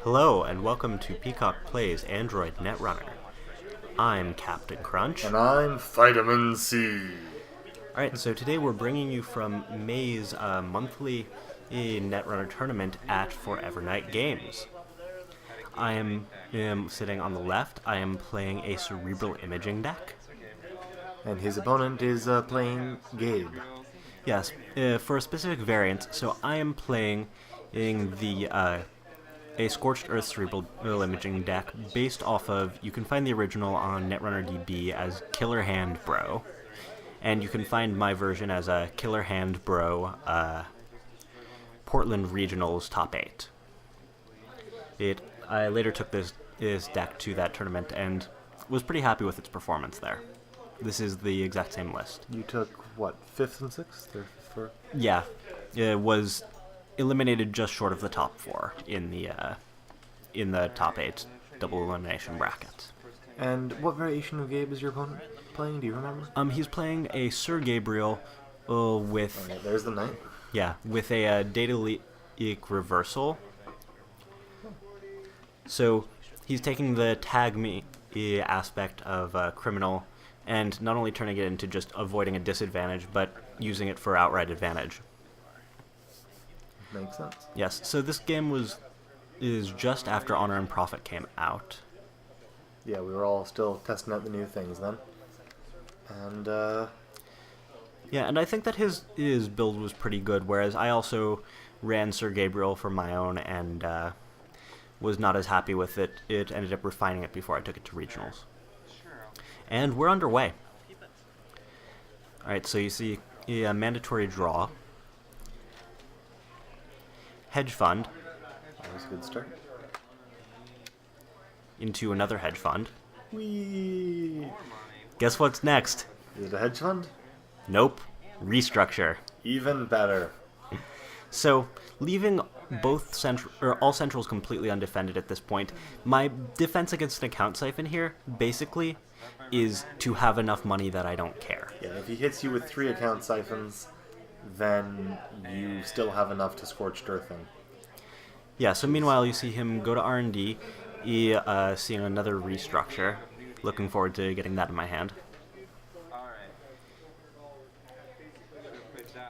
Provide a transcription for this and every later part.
Hello, and welcome to Peacoque Plays Android Netrunner. I'm Captain Crunch. And I'm Vitamin C. Alright, so today we're bringing you from May's monthly Netrunner tournament at Forever Night Games. I am sitting on the left. I am playing a cerebral imaging deck. And his opponent is playing Gabe. Yes, for a specific variant, so I am playing a Scorched Earth cerebral imaging deck based off of, you can find the original on Netrunner DB as Killer Hand Bro, and you can find my version as a Killer Hand Bro Portland Regionals Top 8. I later took this deck to that tournament and was pretty happy with its performance there. This is the exact same list. You took, what, 5th and 6th? Or Yeah, it was eliminated just short of the top 4 in the top 8 double elimination bracket. And what variation of Gabe is your opponent playing? Do you remember? He's playing a Sir Gabriel with... Oh, yeah, there's the knight. Yeah, with a data leak reversal. So he's taking the tag me aspect of criminal and not only turning it into just avoiding a disadvantage, but using it for outright advantage. Makes sense. Yes, so this game is just after Honor and Profit came out. Yeah, we were all still testing out the new things then. And, Yeah, and I think that his build was pretty good, whereas I also ran Sir Gabriel for my own and was not as happy with it. It ended up refining it before I took it to regionals. And we're underway. Alright, so you see a mandatory draw. Hedge fund. that was a good start. Into another hedge fund. Whee! Guess what's next? Is it a hedge fund? Nope. Restructure. Even better. So, leaving all centrals completely undefended at this point, my defense against an account siphon here, basically, is to have enough money that I don't care. Yeah, if he hits you with 3 account siphons, then you still have enough to Scorched Earth him. Yeah, so meanwhile you see him go to R&D, seeing another restructure. Looking forward to getting that in my hand.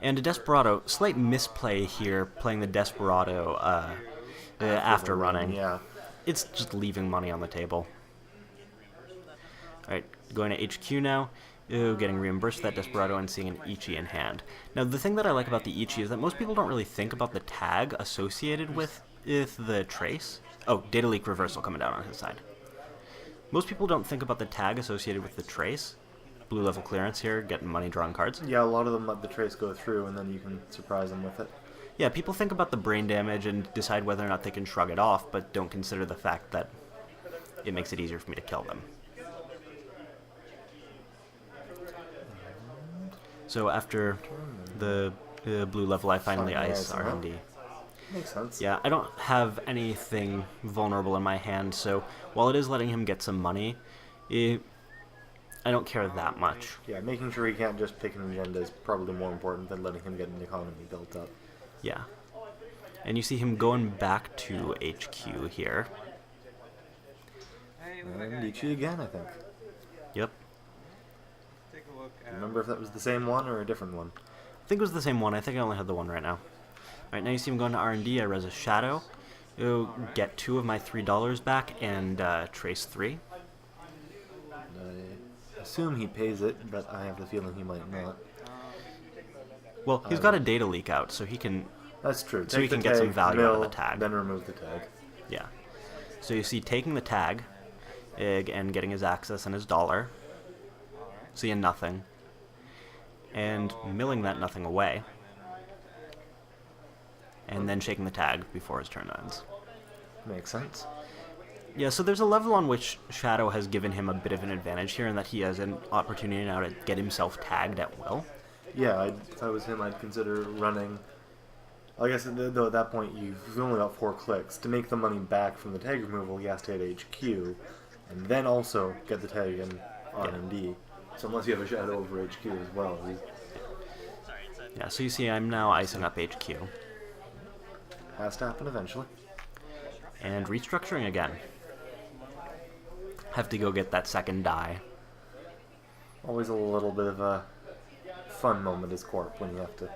And a Desperado, slight misplay here, playing the Desperado after running. Yeah. It's just leaving money on the table. Alright, going to HQ now. Getting reimbursed for that Desperado and seeing an Ichi in hand. Now, the thing that I like about the Ichi is that most people don't really think about the tag associated with the trace. Oh, data leak reversal coming down on his side. Most people don't think about the tag associated with the trace. Blue level clearance here, getting money drawing cards. Yeah, a lot of them let the trace go through, and then you can surprise them with it. Yeah, people think about the brain damage and decide whether or not they can shrug it off, but don't consider the fact that it makes it easier for me to kill them. So after the blue level, I finally ice R&D. Makes sense. Yeah, I don't have anything vulnerable in my hand, so while it is letting him get some money, I don't care that much. Yeah, making sure he can't just pick an agenda is probably more important than letting him get an economy built up. Yeah. And you see him going back to HQ here. And Nietzsche again, I think. Yep. Remember if that was the same one or a different one? I think it was the same one. I think I only have the one right now. Alright, now you see him going to R&D. I res a Shadow. You'll get 2 of my $3 back and trace 3. I assume he pays it, but I have the feeling he might not. Well, he's got a data leak out, so he can... That's true. So he can get some value out of the tag. Then remove the tag. Yeah. So you see taking the tag and getting his access and his dollar. Seeing nothing. And milling that nothing away. And then shaking the tag before his turn ends. Makes sense. Yeah, so there's a level on which Shadow has given him a bit of an advantage here in that he has an opportunity now to get himself tagged at will. Yeah, if I was him, I'd consider running... I guess, though, at that point, you've only got 4 clicks. To make the money back from the tag removal, he has to hit HQ, and then also get the tag in R&D. So unless you have a Shadow over HQ as well. Yeah, so you see I'm now icing up HQ. Has to happen eventually. And restructuring again. Have to go get that second die. Always a little bit of a fun moment as Corp when you have to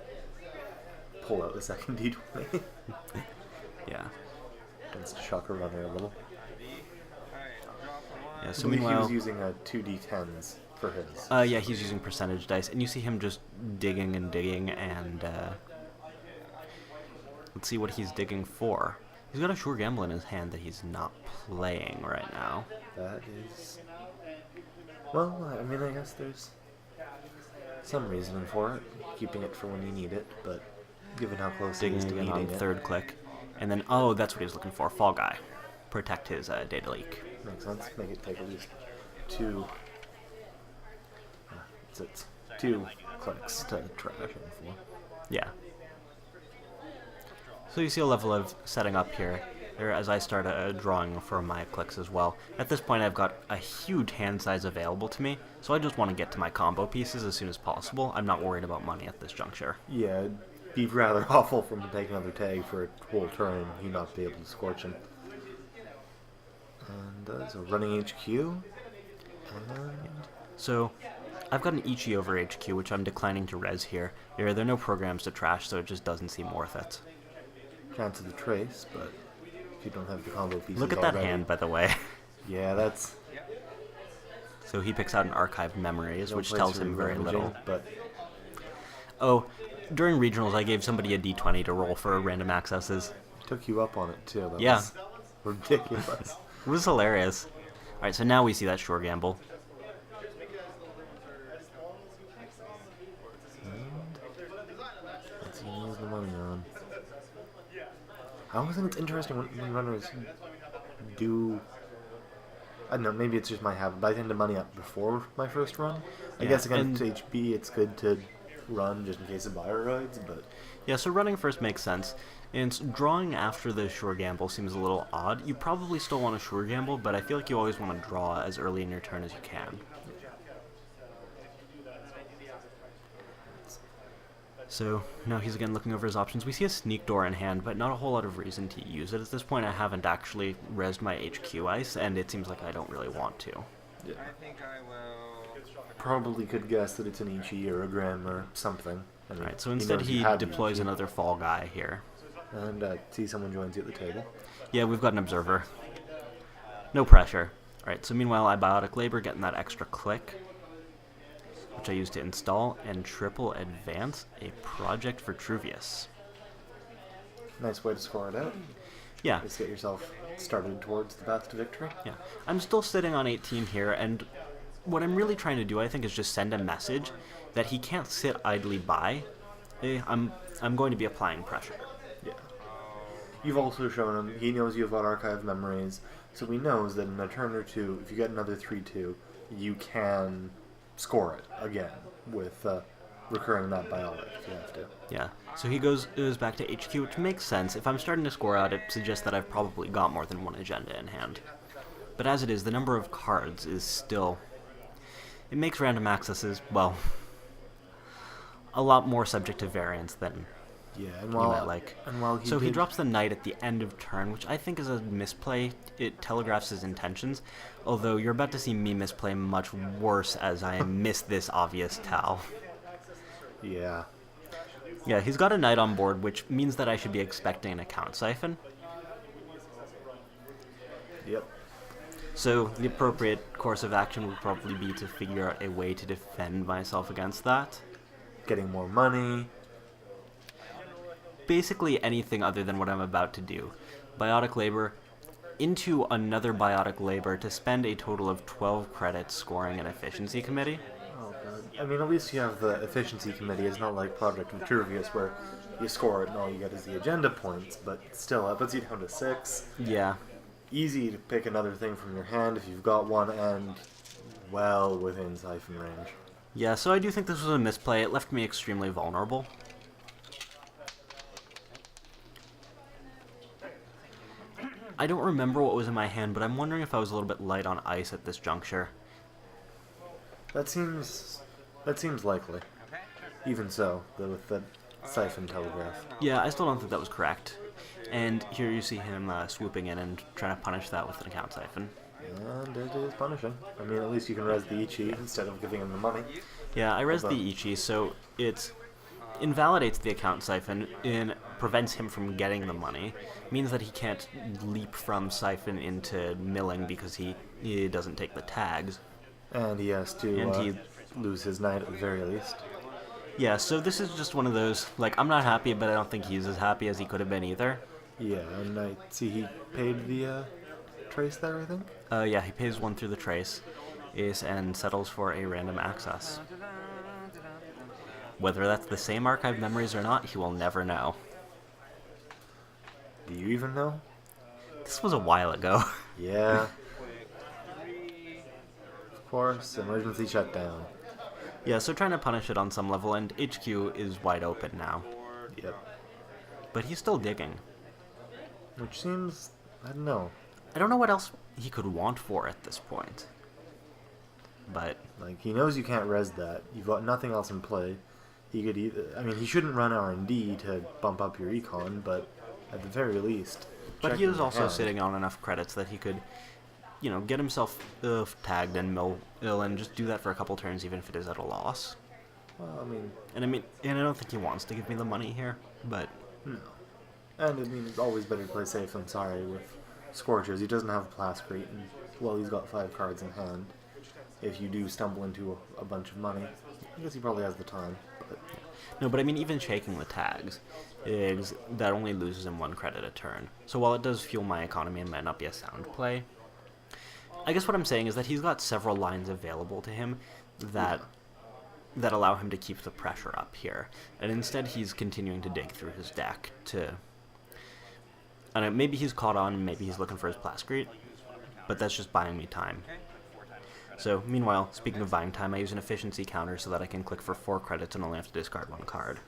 pull out the second D20. Yeah. Tends to shock a runner a little. Yeah, I so believe he meanwhile... was using 2D10s for his. Yeah, he's using percentage dice, and you see him just digging and digging, and let's see what he's digging for. He's got a sure gamble in his hand that he's not playing right now. That is... Well, I mean, I guess there's some reasoning for it. Keeping it for when you need it, but given how close he Digging is to again on needing it... third click. And then, oh, that's what he was looking for, Fall Guy. Protect his data leak. Makes sense. Make it take at least 2... it's 2 clicks to trash him for. Yeah. So you see a level of setting up here as I start drawing for my clicks as well. At this point I've got a huge hand size available to me, so I just want to get to my combo pieces as soon as possible. I'm not worried about money at this juncture. Yeah, it'd be rather awful for him to take another tag for a whole turn and you not be able to scorch him. And so running HQ. And... So I've got an Ichi over HQ, which I'm declining to res here. There are no programs to trash, so it just doesn't seem worth it. Chance of the trace, but if you don't have the combo pieces Look at that already- hand, by the way. Yeah, that's... So he picks out an archived memories, which tells him very little. But Oh, during regionals I gave somebody a D20 to roll for random accesses. took you up on it too. That Yeah. was ridiculous. It was hilarious. Alright, so now we see that sure gamble. Let's use the money on. I always think it's interesting when runners do... I don't know, maybe it's just my habit, but I tend to money up before my first run. I Yeah, guess against and- HB it's good to run just in case of buyer rides, but... Yeah, so running first makes sense. And drawing after the sure gamble seems a little odd. You probably still want a sure gamble, but I feel like you always want to draw as early in your turn as you can. So now he's again looking over his options. We see a sneak door in hand, but not a whole lot of reason to use it. At this point I haven't actually rezzed my HQ ice, and it seems like I don't really want to. Yeah. I think I will. Probably could guess that it's an Ichi or a Grim or something. I mean, Alright, so instead knows he you have deploys Ichi. another fall guy here. And see someone joins you at the table. Yeah, we've got an observer. No pressure. Alright, so meanwhile I biotic labor, getting that extra click, which I use to install and triple advance a project for Truvius. Nice way to score it out. Yeah, Just get yourself started towards the path to victory. yeah. I'm still sitting on 18 here, and what I'm really trying to do, I think, is just send a message that he can't sit idly by. I'm going to be applying pressure. Yeah. You've also shown him, he knows you've got archived memories, so he knows that in a turn or two, if you get another 3-2, you can score it again with recurring that biotic if you have to. Yeah, so he goes back to HQ, which makes sense. If I'm starting to score out, it suggests that I've probably got more than one agenda in hand. But as it is, the number of cards is still... It makes random accesses, well, a lot more subject to variance than Yeah, and you while, might like. and while he So he did- drops the knight at the end of turn, which I think is a misplay. It telegraphs his intentions, although you're about to see me misplay much worse as I miss this obvious towel. Yeah. Yeah, he's got a knight on board, which means that I should be expecting an account siphon. Yep. So the appropriate course of action would probably be to figure out a way to defend myself against that. Getting more money. Basically anything other than what I'm about to do. Biotic labor into another biotic labor to spend a total of 12 credits scoring an efficiency committee. Oh god. I mean, at least you have the efficiency committee. It's not like Project Vitruvius where you score it and all you get is the agenda points, but still, that puts you down to 6. Yeah. Easy to pick another thing from your hand if you've got one, and well within siphon range. Yeah, so I do think this was a misplay. It left me extremely vulnerable. I don't remember what was in my hand, but I'm wondering if I was a little bit light on ice at this juncture. That seems likely. Even so, though with the siphon telegraph. Yeah, I still don't think that was correct. And here you see him swooping in and trying to punish that with an account siphon. And it is punishing. I mean, at least you can res the Ichi instead of giving him the money. Yeah, I res the Ichi, so it invalidates the account siphon and prevents him from getting the money. Means that he can't leap from siphon into milling because he doesn't take the tags. And he has to lose his knight at the very least. Yeah, so this is just one of those, like, I'm not happy, but I don't think he's as happy as he could have been either. Yeah, and I see he paid the trace there, I think? Yeah, he pays one through the trace and settles for a random access. Whether that's the same archive memories or not, he will never know. Do you even know? This was a while ago. Yeah. Of course, emergency shutdown. Yeah, so trying to punish it on some level, and HQ is wide open now. Yep. But he's still digging. Which seems, I don't know. I don't know what else he could want for at this point. But like, he knows you can't res that. You've got nothing else in play. He could either, I mean, he shouldn't run R&D to bump up your econ, but at the very least. But he was also sitting on enough credits that he could, you know, get himself tagged and mill and just do that for a couple turns, even if it is at a loss. Well, I mean, and I don't think he wants to give me the money here, but no. And I mean, it's always better to play safe than sorry with Scorches. He doesn't have a Plascrete, and well, he's got 5 cards in hand. If you do stumble into a bunch of money, I guess he probably has the time. But no, but I mean, even shaking the tags, that only loses him 1 credit a turn. So while it does fuel my economy and might not be a sound play, I guess what I'm saying is that he's got several lines available to him that allow him to keep the pressure up here. And instead he's continuing to dig through his deck to... I don't know, maybe he's caught on, maybe he's looking for his Plascrete, but that's just buying me time. So, meanwhile, speaking of buying time, I use an efficiency counter so that I can click for 4 credits and only have to discard 1 card.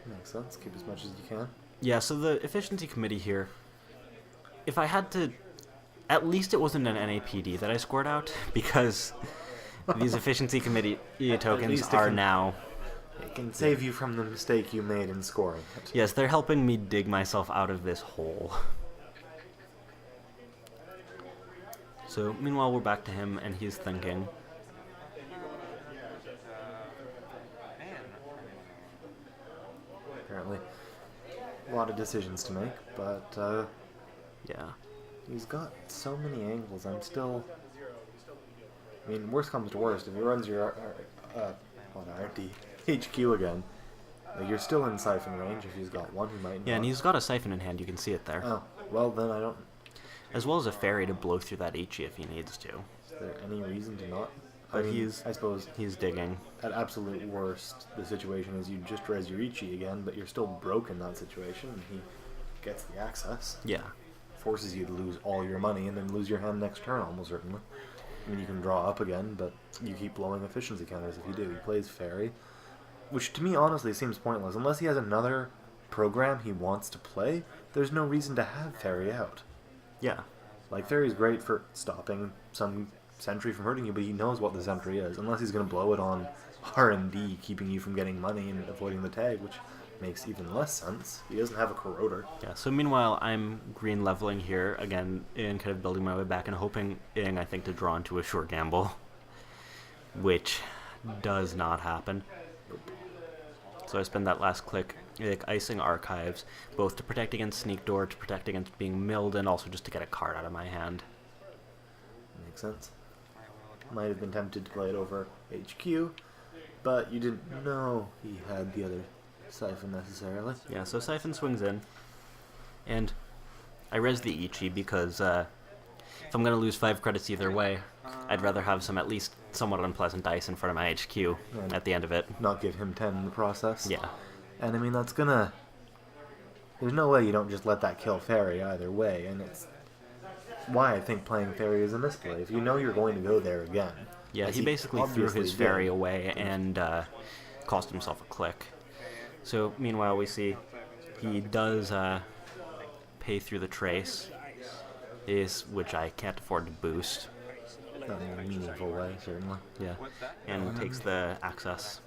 makes sense. Keep as much as you can. Yeah, so the efficiency committee here, if I had to... At least it wasn't an NAPD that I scored out, because these efficiency committee tokens are now... It can save you from the mistake you made in scoring it. Yes, they're helping me dig myself out of this hole. So, meanwhile, we're back to him, and he's thinking. Apparently. A lot of decisions to make, but, Yeah. he's got so many angles. I'm still... I mean, worst comes to worst. If he runs your RD HQ again, like, you're still in siphon range. If he's got 1, he might not. Yeah, and he's got a siphon in hand. You can see it there. Oh, well, then I don't... As well as a fairy to blow through that HE if he needs to. Is there any reason to not? But I mean, I suppose he's digging. at absolute worst, the situation is you just res your Ichi again, but you're still broke in that situation, and he gets the access. Yeah. Forces you to lose all your money and then lose your hand next turn, almost certainly. I mean, you can draw up again, but you keep blowing efficiency counters if you do. He plays fairy, which to me, honestly, seems pointless. Unless he has another program he wants to play, there's no reason to have fairy out. Yeah. Like, fairy's great for stopping some sentry from hurting you, but he knows what the sentry is. Unless he's going to blow it on R&D, keeping you from getting money and avoiding the tag, which makes even less sense. He doesn't have a corroder. Yeah, so meanwhile, I'm green leveling here, again, and kind of building my way back and hoping, I think, to draw into a short gamble. Which does not happen. So I spend that last click icing archives, both to protect against sneak door, to protect against being milled, and also just to get a card out of my hand. Makes sense. Might have been tempted to play it over HQ, but you didn't know he had the other siphon necessarily. Yeah, so Siphon swings in, and I res the Ichi because if I'm going to lose 5 credits either way, I'd rather have some at least somewhat unpleasant dice in front of my HQ at the end of it. Not give him 10 in the process. Yeah. And I mean, that's gonna... There's no way you don't just let that kill fairy either way, and it's why I think playing fairy is a misplay. If you know you're going to go there again... Yeah, he basically threw his fairy away and cost himself a click. So, meanwhile, we see he does pay through the trace, which I can't afford to boost. Not in a meaningful way, certainly. Yeah, and takes the access.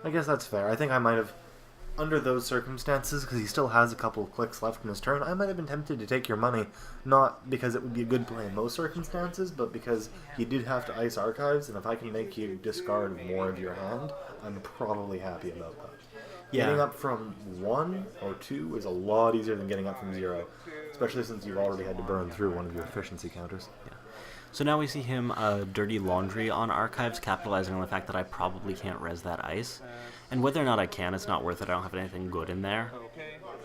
I guess that's fair. I think I might have under those circumstances, because he still has a couple of clicks left in his turn, I might have been tempted to take your money, not because it would be a good play in most circumstances, but because you did have to ice archives, and if I can make you discard more of your hand, I'm probably happy about that. Yeah. Getting up from 1 or 2 is a lot easier than getting up from 0, especially since you've already had to burn through one of your efficiency counters. Yeah. So now we see him dirty laundry on archives, capitalizing on the fact that I probably can't res that ice. And whether or not I can, it's not worth it. I don't have anything good in there,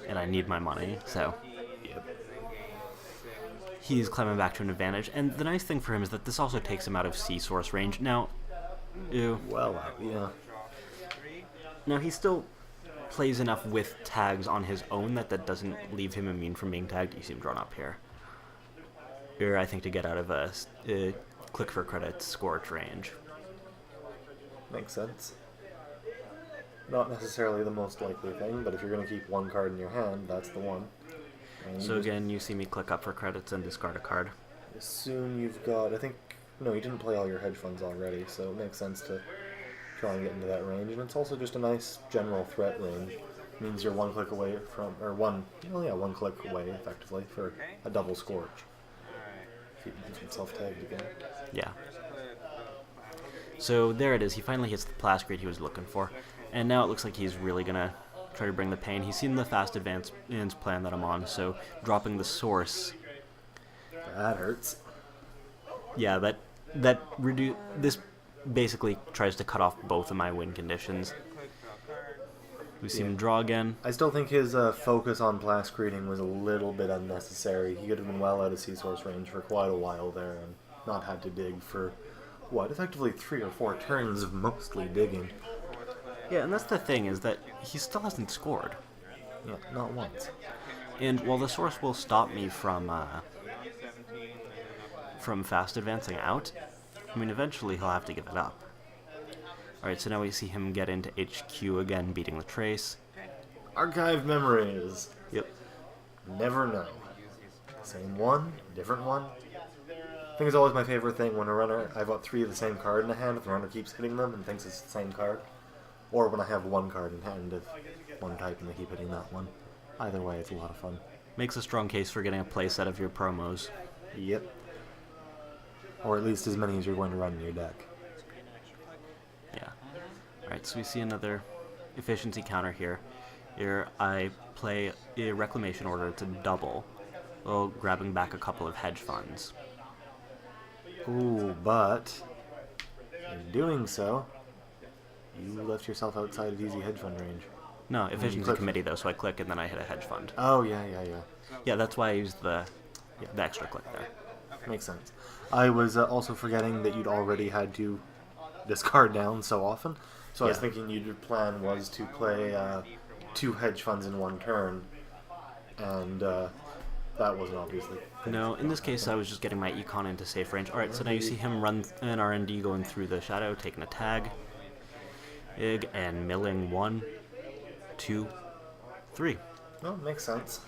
and I need my money, so... Yep. He's climbing back to an advantage, and the nice thing for him is that this also takes him out of C-source range. Now, Well, yeah. Now he still plays enough with tags on his own that doesn't leave him immune from being tagged. You see him drawn up here. Here, I think, to get out of a click for credits Scorched range. Makes sense. Not necessarily the most likely thing, but if you're going to keep one card in your hand, that's the one. And So again, you see me click up for credits and discard a card. assume you've got, I think, no, you didn't play all your hedge funds already, so it makes sense to try and get into that range. And it's also just a nice general threat range. It means you're one click away from, or one click away, effectively, for a double Scorch. If he gets himself tagged again. Yeah. So there it is. He finally hits the plascrete he was looking for. And now it looks like he's really going to try to bring the pain. He's seen the fast advance plan that I'm on, so dropping the source. That hurts. Yeah, this basically tries to cut off both of my win conditions. We see him draw again. I still think his focus on plascreting was a little bit unnecessary. He could have been well out of C-source range for quite a while there and not had to dig for, what, effectively 3 or 4 turns of mostly digging. Yeah, and that's the thing, is that he still hasn't scored. Yeah, not once. And while the source will stop me from fast advancing out, I mean, eventually he'll have to give it up. Alright, so now we see him get into HQ again, beating the trace. Archive memories. Yep. Never know. Same one, different one. I think it's always my favorite thing when a runner, I've got 3 of the same card in the hand, if the runner keeps hitting them and thinks it's the same card. Or when I have 1 card in hand of one type and they keep hitting that one. Either way, it's a lot of fun. Makes a strong case for getting a playset of your promos. Yep. Or at least as many as you're going to run in your deck. Yeah. Alright, so we see another efficiency counter here. Here I play a reclamation order to double, while grabbing back a couple of hedge funds. Ooh, but in doing so, you left yourself outside of easy hedge fund range. No, efficiency committee though, so I click and then I hit a hedge fund. Oh, yeah. Yeah, that's why I used the extra click there. Makes sense. I was also forgetting that you'd already had to discard down so often. So I was Yeah. thinking your plan was to play 2 hedge funds in 1 turn. And that wasn't obviously. No, in this case I was just getting my econ into safe range. Alright, so now you see him run an RND going through the shadow, taking a tag. Ig, and milling 1, 2, 3. No, makes sense.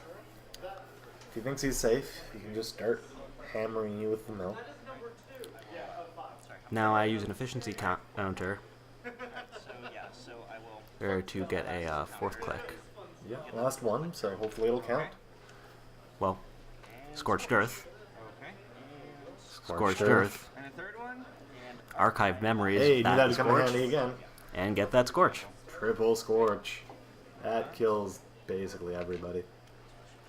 If he thinks he's safe, he can just start hammering you with the mill. Now I use an efficiency counter to get a 4th click. Yeah, last one, so hopefully it'll count. Well, Scorched Earth. Scorched Earth. Earth. And a third one? Archive memories. Hey, knew that is to come in Scorch, handy again. and get that Scorch. Triple Scorch. That kills basically everybody.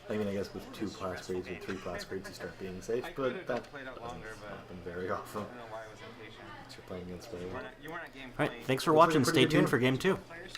I mean, I guess with 2 plascretes or 3 plascretes you start being safe, but that doesn't happen very often. I don't know why I was impatient. You're playing against very well. You weren't at game Alright, point. thanks for Looks like a watching. pretty Stay good tuned game. for game 2. Players